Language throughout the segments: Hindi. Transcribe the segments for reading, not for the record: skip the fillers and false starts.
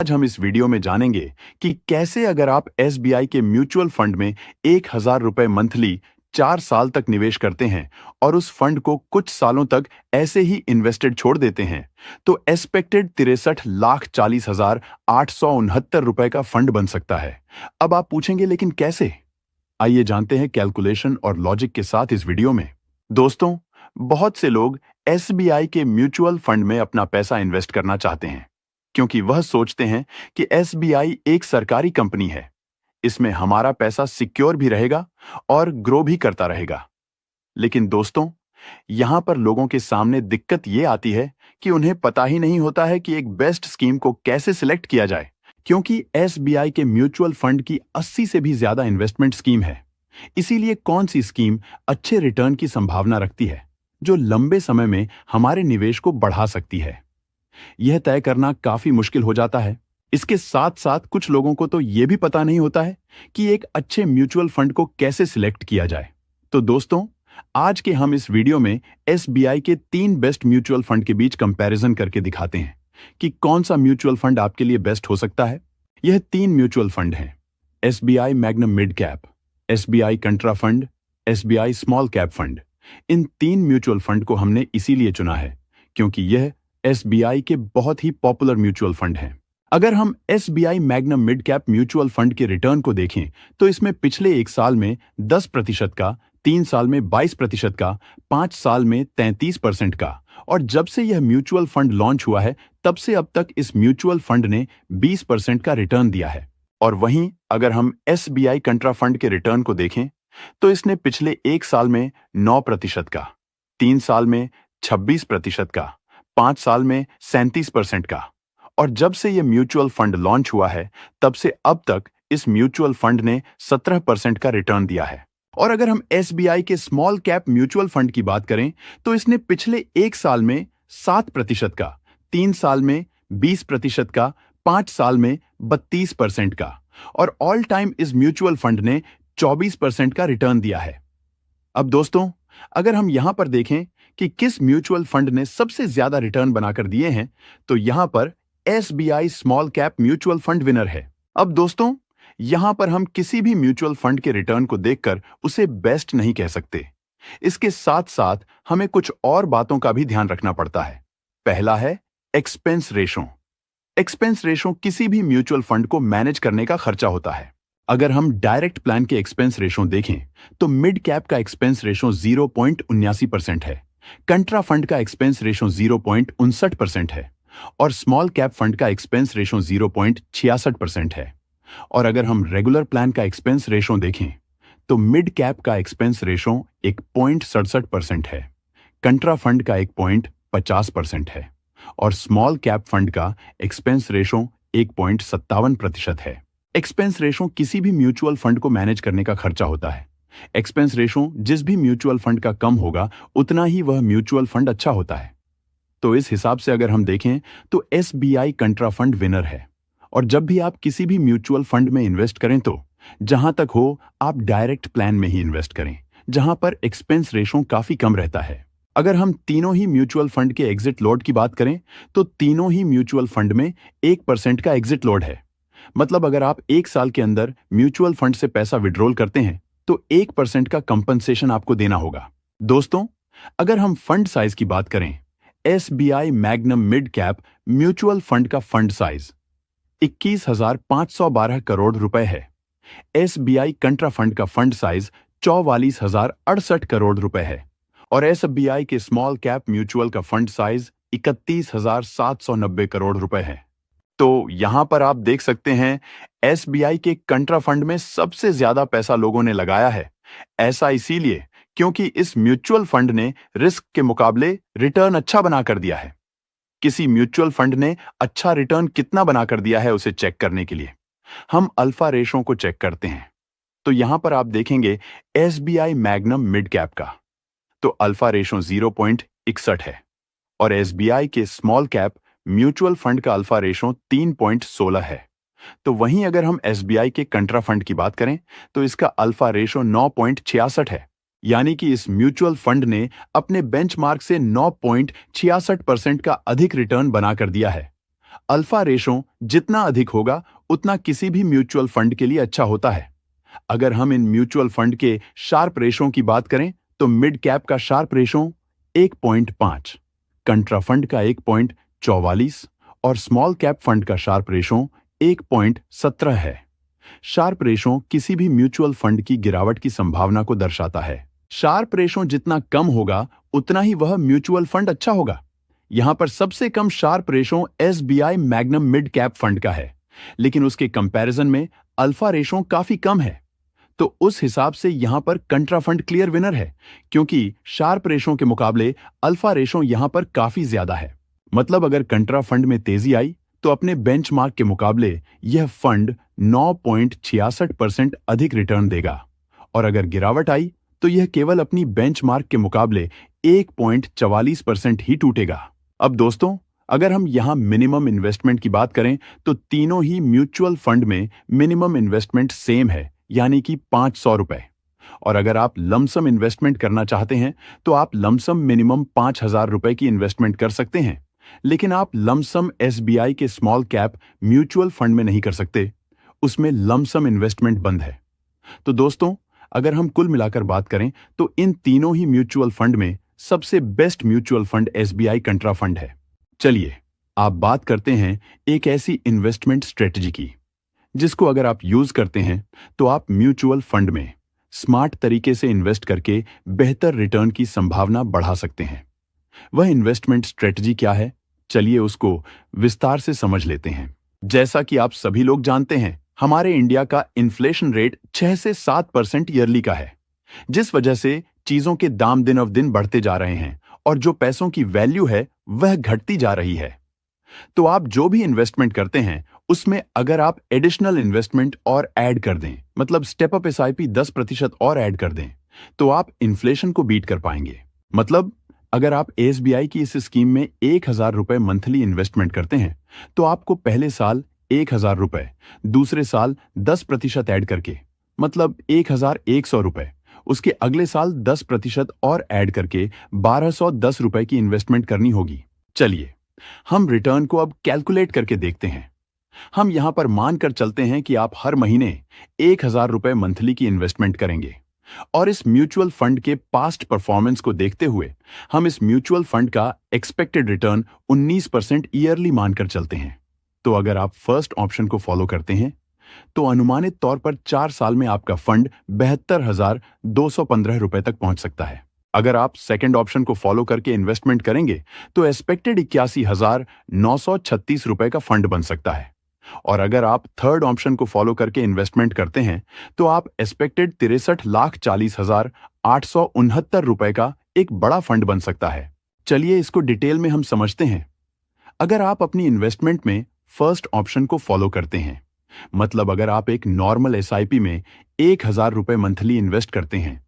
आज हम इस वीडियो में जानेंगे कि कैसे अगर आप एसबीआई के म्यूचुअल फंड में 1,000 रुपए मंथली 4 साल तक निवेश करते हैं और उस फंड को कुछ सालों तक ऐसे ही इन्वेस्टेड छोड़ देते हैं तो एक्सपेक्टेड 63,40,869 रुपए का फंड बन सकता है। अब आप पूछेंगे लेकिन कैसे? आइए जानते हैं कैलकुलेशन और लॉजिक के साथ इस वीडियो में। दोस्तों, बहुत से लोग एसबीआई के म्यूचुअल फंड में अपना पैसा इन्वेस्ट करना चाहते हैं क्योंकि वह सोचते हैं कि एसबीआई एक सरकारी कंपनी है। इसमें हमारा पैसा सिक्योर भी रहेगा और ग्रो भी करता रहेगा। लेकिन दोस्तों, यहां पर लोगों के सामने दिक्कत यह आती है कि उन्हें पता ही नहीं होता है कि एक बेस्ट स्कीम को कैसे सिलेक्ट किया जाए, क्योंकि एसबीआई के म्यूचुअल फंड की 80 से भी ज्यादा इन्वेस्टमेंट स्कीम है। इसीलिए कौन सी स्कीम अच्छे रिटर्न की संभावना रखती है जो लंबे समय में हमारे निवेश को बढ़ा सकती है, यह तय करना काफी मुश्किल हो जाता है। इसके साथ साथ कुछ लोगों को तो यह भी पता नहीं होता है कि एक अच्छे म्यूचुअल फंड को कैसे सिलेक्ट किया जाए। तो दोस्तों, आज के हम इस वीडियो में एसबीआई के 3 बेस्ट म्यूचुअल फंड के बीच कंपैरिजन करके दिखाते हैं कि कौन सा म्यूचुअल फंड आपके लिए बेस्ट हो सकता है। यह 3 म्यूचुअल फंड हैं: SBI Magnum mid cap, SBI contra fund, SBI small cap fund. इन 3 म्यूचुअल फंड को हमने इसीलिए चुना है क्योंकि यह एसबीआई के बहुत ही पॉपुलर म्यूचुअल फंड हैं। अगर हम SBI Magnum mid cap mutual fund के रिटर्न को देखें तो इसमें पिछले 1 साल में 10% का, 3 साल में 22% का, 5 साल में 33% का, और जब से यह म्यूचुअल फंड लॉन्च हुआ है तब से अब तक इस म्यूचुअल फंड ने 20% का रिटर्न दिया है। और वहीं अगर हम एसबीआई कंट्रा फंड के रिटर्न को देखें तो इसने पिछले 1 साल में 9% का, 3 साल में 26% का, 5 साल में 37% का, और जब से यह म्यूचुअल फंड लॉन्च हुआ है तब से अब तक इस म्यूचुअल फंड ने 17% का रिटर्न दिया है। और अगर हम एसबीआई के स्मॉल कैप म्यूचुअल फंड की बात करें तो इसने पिछले 1 साल में 7% का, 3 साल में 20% का, 5 साल में 32% का, और ऑल टाइम इस म्यूचुअल फंड ने 24% का रिटर्न दिया है। अब दोस्तों, अगर हम यहां पर देखें कि किस म्यूचुअल फंड ने सबसे ज्यादा रिटर्न बनाकर दिए हैं तो यहां पर SBI small cap mutual fund winner है। अब दोस्तों, यहां पर हम किसी भी म्यूचुअल फंड के रिटर्न को देखकर उसे बेस्ट नहीं कह सकते। इसके साथ साथ हमें कुछ और बातों का भी ध्यान रखना पड़ता है। पहला है एक्सपेंस रेशो। एक्सपेंस रेशो किसी भी म्यूचुअल फंड को मैनेज करने का खर्चा होता है। अगर हम डायरेक्ट प्लान के एक्सपेंस रेशो देखें तो मिड कैप का एक्सपेंस रेशो 0.79% है, कंट्रा फंड का एक्सपेंस रेशो 0.59% है, और स्मॉल कैप फंड का एक्सपेंस रेशो 0.66% है। और अगर हम रेगुलर प्लान का एक्सपेंस रेशो देखें तो मिड कैप का एक्सपेंस रेशो 1.67% है, कंट्रा फंड का 1.50% है, और स्मॉल कैप फंड का एक्सपेंस रेशो 1.57% है। एक्सपेंस रेशो किसी भी म्यूचुअल फंड को मैनेज करने का खर्चा होता है। एक्सपेंस रेशो जिस भी म्यूचुअल फंड का कम होगा उतना ही वह म्यूचुअल फंड अच्छा होता है। तो इस हिसाब से अगर हम देखें तो एसबीआई कंट्रा फंड विनर है। और जब भी आप किसी भी म्यूचुअल फंड में इन्वेस्ट करें तो जहां तक हो आप डायरेक्ट प्लान में ही इन्वेस्ट करें, जहां पर एक्सपेंस रेशो काफी कम रहता है। अगर हम तीनों ही म्यूचुअल फंड के एग्जिट लोड की बात करें तो तीनों ही म्यूचुअल फंड में 1% का एग्जिट लोड है। मतलब अगर आप 1 साल के अंदर म्यूचुअल फंड से पैसा विड्रॉल करते हैं तो 1% का कंपनसेशन आपको देना होगा। दोस्तों, अगर हम फंड साइज की बात करें, SBI Magnum mid cap mutual fund का फंड साइज 21,512 करोड़ रुपए है। एसबीआई कंट्रा फंड का फंड साइज 44,068 करोड़ रुपए है, और एसबीआई के स्मॉल कैप म्यूचुअल का फंड साइज 31,790 करोड़ रुपए है। तो यहां पर आप देख सकते हैं एसबीआई के कंट्रा फंड में सबसे ज्यादा पैसा लोगों ने लगाया है। ऐसा इसीलिए क्योंकि इस म्यूचुअल फंड ने रिस्क के मुकाबले रिटर्न अच्छा बनाकर दिया है। किसी म्यूचुअल फंड ने अच्छा रिटर्न कितना बनाकर दिया है उसे चेक करने के लिए हम अल्फा रेशो को चेक करते हैं। तो यहां पर आप देखेंगे एसबीआई मैग्नम मिड कैप का तो अल्फा रेशो 0.61 है, और एसबीआई के स्मॉल कैप म्यूचुअल फंड का अल्फा रेशो 3.16 है। तो वहीं अगर हम एसबीआई के कंट्रा फंड की बात करें तो इसका अल्फा रेशो 9.66 है, यानी कि इस म्यूचुअल फंड ने अपने बेंचमार्क से 9.66% का अधिक रिटर्न बनाकर दिया है। अल्फा रेशो जितना अधिक होगा उतना किसी भी म्यूचुअल फंड के लिए अच्छा होता है। अगर हम इन म्यूचुअल फंड के शार्प रेशो की बात करें तो मिड कैप का शार्प रेशो 1.5, कंट्रा फंड का 1.44 और स्मॉल कैप फंड का शार्प रेशो 1.17 है। शार्प रेशो किसी भी म्यूचुअल फंड की गिरावट की संभावना को दर्शाता है। शार्प रेशो जितना कम होगा उतना ही वह म्यूचुअल फंड अच्छा होगा। यहां पर सबसे कम Sharpe ratio SBI Magnum mid cap fund का है, लेकिन उसके कंपैरिजन में अल्फा रेशो काफी कम है। तो उस हिसाब से यहां पर कंट्रा फंड क्लियर विनर है, क्योंकि शार्प रेशो के मुकाबले अल्फा रेशो यहां पर काफी ज्यादा है। मतलब अगर कंट्रा फंड में तेजी आई तो अपने बेंचमार्क के मुकाबले यह फंड 9.66% अधिक रिटर्न देगा, और अगर गिरावट आई तो यह केवल अपनी बेंचमार्क के मुकाबले 1.44% ही टूटेगा। अब दोस्तों, अगर हम यहां मिनिमम इन्वेस्टमेंट की बात करें तो तीनों ही म्यूचुअल फंड में मिनिमम इन्वेस्टमेंट सेम है, यानी कि 500 रुपए। और अगर आप लमसम इन्वेस्टमेंट करना चाहते हैं तो आप लमसम मिनिमम 5,000 रुपए की इन्वेस्टमेंट कर सकते हैं, लेकिन आप लमसम एसबीआई के स्मॉल कैप म्यूचुअल फंड में नहीं कर सकते, उसमें लमसम इन्वेस्टमेंट बंद है। तो दोस्तों, अगर हम कुल मिलाकर बात करें तो इन तीनों ही म्यूचुअल फंड में सबसे best mutual fund SBI contra fund है। चलिए आप बात करते हैं एक ऐसी इन्वेस्टमेंट स्ट्रेटजी की जिसको अगर आप यूज करते हैं तो आप म्यूचुअल फंड में स्मार्ट तरीके से इन्वेस्ट करके बेहतर रिटर्न की संभावना बढ़ा सकते हैं। वह इन्वेस्टमेंट स्ट्रेटजी क्या है, चलिए उसको विस्तार से समझ लेते हैं। जैसा कि आप सभी लोग जानते हैं, हमारे इंडिया का इन्फ्लेशन रेट 6 से 7% ईयरली का है, जिस वजह से चीजों के दाम दिन अब दिन बढ़ते जा रहे हैं और जो पैसों की वैल्यू है वह घटती जा रही है। तो आप जो भी इन्वेस्टमेंट करते हैं उसमें अगर आप एडिशनल इन्वेस्टमेंट और ऐड कर दें, मतलब स्टेप अप एसआईपी 10% और ऐड कर दें, तो आप इन्फ्लेशन को बीट कर पाएंगे। मतलब अगर आप एसबीआई की इस स्कीम में 1,000 रुपए मंथली इन्वेस्टमेंट करते हैं तो आपको पहले साल 1,000 रुपए, दूसरे साल 10% ऐड करके मतलब 1,100 रुपए, उसके अगले साल 10% और ऐड करके 1,210 रुपए की इन्वेस्टमेंट करनी होगी। चलिए हम रिटर्न को अब कैलकुलेट करके देखते हैं। हम यहां पर मानकर चलते हैं कि आप हर महीने 1,000 रुपए मंथली की इन्वेस्टमेंट करेंगे, और इस म्यूचुअल फंड के पास्ट परफॉर्मेंस को देखते हुए हम इस म्यूचुअल फंड का एक्सपेक्टेड रिटर्न 19% ईयरली मानकर चलते हैं। तो अगर आप फर्स्ट ऑप्शन को फॉलो करते हैं तो अनुमानित तौर पर 4 साल में आपका फंड 72,215 रुपए तक पहुंच सकता है। अगर आप सेकंड ऑप्शन को फॉलो करके इन्वेस्टमेंट करेंगे तो एक्सपेक्टेड 81,936 रुपए का फंड बन सकता है। और अगर आप थर्ड ऑप्शन को फॉलो करके इन्वेस्टमेंट करते हैं तो आप एक्सपेक्टेड 63,40,869 रुपए का एक बड़ा फंड बन सकता है। चलिए इसको डिटेल में हम समझते हैं। अगर आप अपनी इन्वेस्टमेंट में फर्स्ट ऑप्शन को फॉलो करते हैं, मतलब अगर आप एक नॉर्मल एसआईपी में 1,000 रुपए मंथली इन्वेस्ट करते हैं,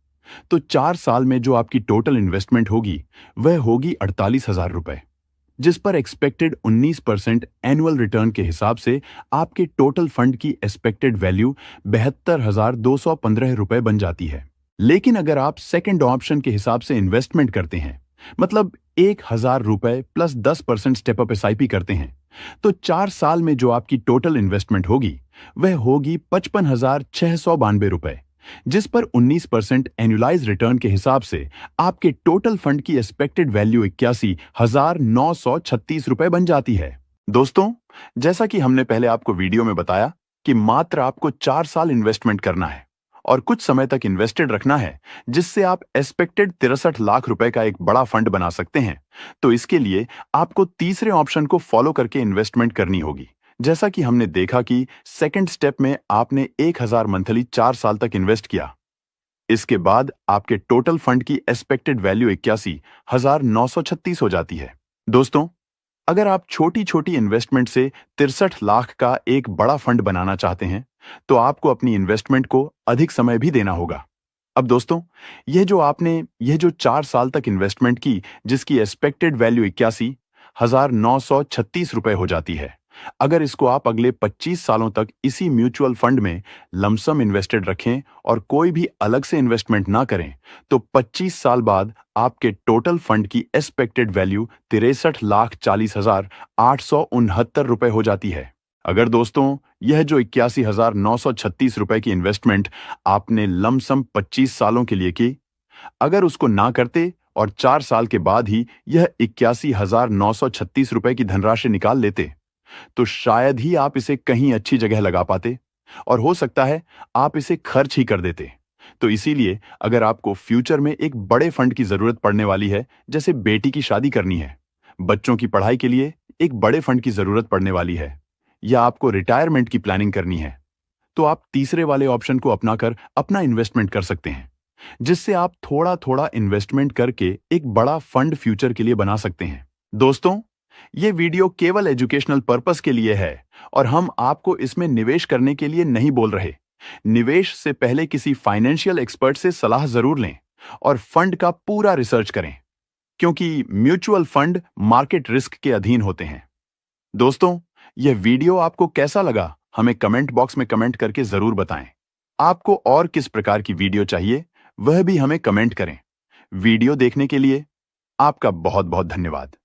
तो 4 साल में जो आपकी टोटल इन्वेस्टमेंट होगी वह होगी 48,000 रुपए, जिस पर एक्सपेक्टेड 19% एनुअल रिटर्न के हिसाब से आपके टोटल फंड की एक्सपेक्टेड वैल्यू 72,215 रुपए बन जाती है। लेकिन अगर आप सेकंड ऑप्शन के हिसाब से इन्वेस्टमेंट करते हैं, मतलब 1,000 रुपए प्लस 10% स्टेप अप एसआईपी करते हैं, तो 4 साल में जो आपकी टोटल इन्वेस्टमेंट होगी वह होगी 55,692 रुपए, जिस पर 19% एनुअलाइज रिटर्न के हिसाब से आपके टोटल फंड की एक्सपेक्टेड वैल्यू 81,936 रुपए बन जाती है। दोस्तों, जैसा कि हमने पहले आपको वीडियो में बताया कि मात्र आपको 4 साल इन्वेस्टमेंट करना है और कुछ समय तक इन्वेस्टेड रखना है, जिससे आप एक्सपेक्टेड 63 लाख रुपए का एक बड़ा फंड बना सकते हैं। तो इसके लिए आपको तीसरे ऑप्शन को फॉलो करके इन्वेस्टमेंट करनी होगी। जैसा कि हमने देखा कि सेकंड स्टेप में आपने 1,000 मंथली 4 साल तक इन्वेस्ट किया, इसके बाद आपके टोटल फंड की एक्सपेक्टेड वैल्यू 81,936 हो जाती है। दोस्तों, अगर आप छोटी छोटी इन्वेस्टमेंट से 63 लाख का एक बड़ा फंड बनाना चाहते हैं तो आपको अपनी इन्वेस्टमेंट को अधिक समय भी देना होगा। अब दोस्तों, यह जो 4 साल तक इन्वेस्टमेंट की, जिसकी एक्सपेक्टेड वैल्यू 81,936 रुपए हो जाती है, अगर इसको आप अगले 25 सालों तक इसी म्यूचुअल फंड में लमसम इन्वेस्टेड रखें और कोई भी अलग से इन्वेस्टमेंट ना करें, तो 25 साल बाद आपके टोटल फंड की एक्सपेक्टेड वैल्यू 63,40,869 रुपए हो जाती है। अगर दोस्तों यह जो 81,936 रुपए की इन्वेस्टमेंट आपने लमसम 25 सालों के लिए की, अगर उसको ना करते और 4 साल के बाद ही यह 81,936 रुपए की धनराशि निकाल लेते, तो शायद ही आप इसे कहीं अच्छी जगह लगा पाते और हो सकता है आप इसे खर्च ही कर देते। तो इसीलिए अगर आपको फ्यूचर में एक बड़े फंड की जरूरत पड़ने वाली है, जैसे बेटी की शादी करनी है, बच्चों की पढ़ाई के लिए एक बड़े फंड की जरूरत पड़ने वाली है, या आपको रिटायरमेंट की प्लानिंग करनी है, तो आप तीसरे वाले ऑप्शन को अपनाकर अपना इन्वेस्टमेंट कर सकते हैं, जिससे आप थोड़ा थोड़ा इन्वेस्टमेंट करके एक बड़ा फंड फ्यूचर के लिए बना सकते हैं। दोस्तों, ये वीडियो केवल एजुकेशनल पर्पस के लिए है और हम आपको इसमें निवेश करने के लिए नहीं बोल रहे। निवेश से पहले किसी फाइनेंशियल एक्सपर्ट से सलाह जरूर लें और फंड का पूरा रिसर्च करें, क्योंकि म्यूचुअल फंड मार्केट रिस्क के अधीन होते हैं। दोस्तों, यह वीडियो आपको कैसा लगा, हमें कमेंट बॉक्स में कमेंट करके जरूर बताएं। आपको और किस प्रकार की वीडियो चाहिए, वह भी हमें कमेंट करें। वीडियो देखने के लिए आपका बहुत बहुत धन्यवाद।